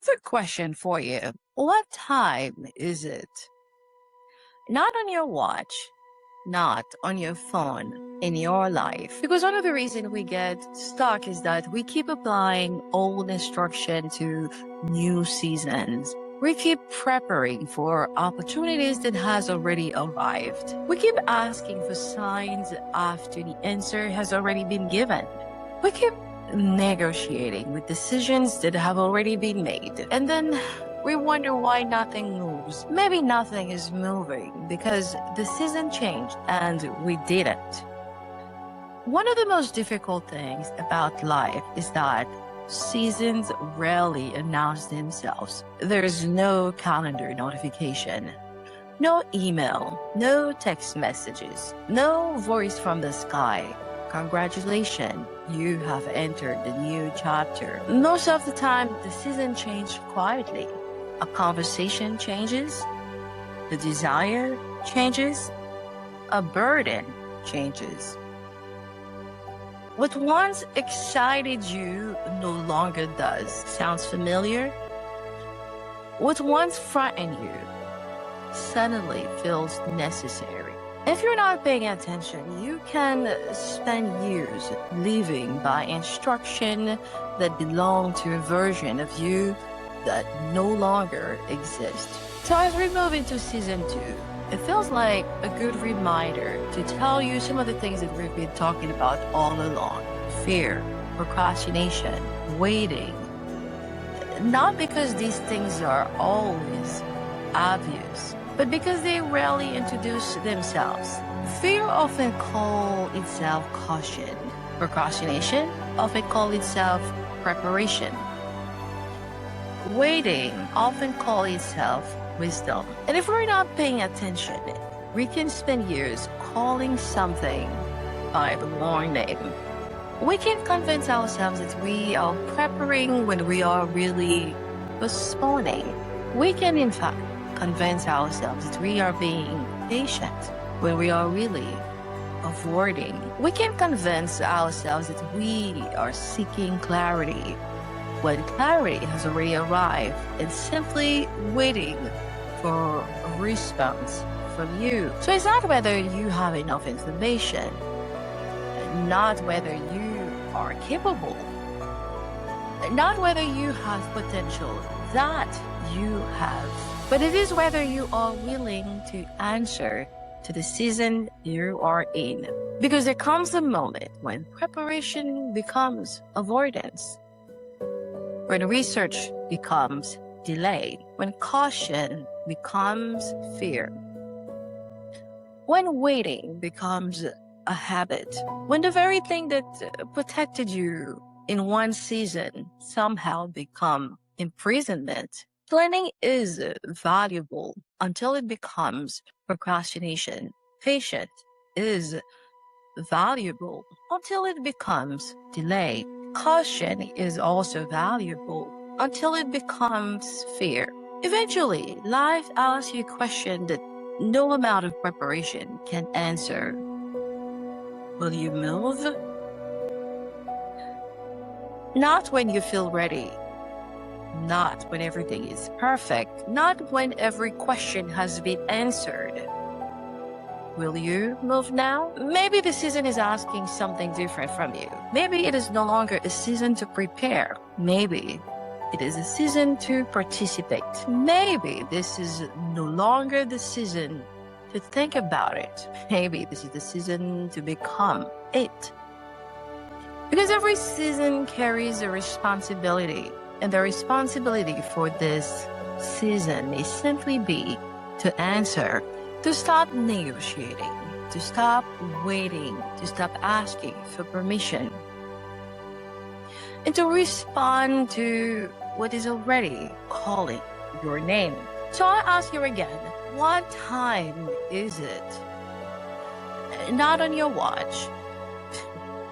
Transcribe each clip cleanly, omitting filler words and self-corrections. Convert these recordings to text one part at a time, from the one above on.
quick question for you. What time is it? Not on your watch, not on your phone, in your life. Because one of the reasons we get stuck is that we keep applying old instruction to new seasons. We keep preparing for opportunities that has already arrived. We keep asking for signs after the answer has already been given. We keep negotiating with decisions that have already been made. And then we wonder why nothing moves. Maybe nothing is moving because the season changed and we didn't. One of the most difficult things about life is that seasons rarely announce themselves. There's no calendar notification, no email, no text messages, no voice from the sky. Congratulations, you have entered the new chapter. Most of the time, the season changes quietly. A conversation changes, the desire changes, a burden changes. What once excited you no longer does. Sounds familiar? What once frightened you suddenly feels necessary. If you're not paying attention, you can spend years living by instruction that belong to a version of you that no longer exists. So as we move into season 2, it feels like a good reminder to tell you some of the things that we've been talking about all along. Fear, procrastination, waiting. Not because these things are always obvious, but because they rarely introduce themselves. Fear often calls itself caution. Procrastination often calls itself preparation. Waiting often calls itself wisdom. And if we're not paying attention, we can spend years calling something by the wrong name. We can convince ourselves that we are preparing when we are really postponing. We can, in fact, convince ourselves that we are being patient when we are really avoiding. We can convince ourselves that we are seeking clarity when clarity has already arrived and simply waiting for a response from you. So it's not whether you have enough information, not whether you are capable, not whether you have potential that you have, but it is whether you are willing to answer to the season you are in. Because there comes a moment when preparation becomes avoidance, when research becomes delay, when caution becomes fear, when waiting becomes a habit, when the very thing that protected you in one season somehow become imprisonment. Planning is valuable until it becomes procrastination. Patience is valuable until it becomes delay. Caution is also valuable until it becomes fear. Eventually, life asks you a question that no amount of preparation can answer. Will you move? Not when you feel ready. Not when everything is perfect. Not when every question has been answered. Will you move now? Maybe the season is asking something different from you. Maybe it is no longer a season to prepare. Maybe it is a season to participate. Maybe this is no longer the season to think about it. Maybe this is the season to become it. Because every season carries a responsibility, and the responsibility for this season may simply be to answer, to stop negotiating, to stop waiting, to stop asking for permission, and to respond to what is already calling your name. So I ask you again, what time is it? Not on your watch,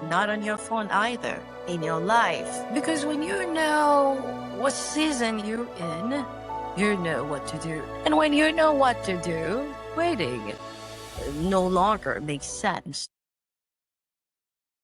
not on your phone either, in your life. Because when you know what season you're in, you know what to do. And when you know what to do, waiting no longer makes sense.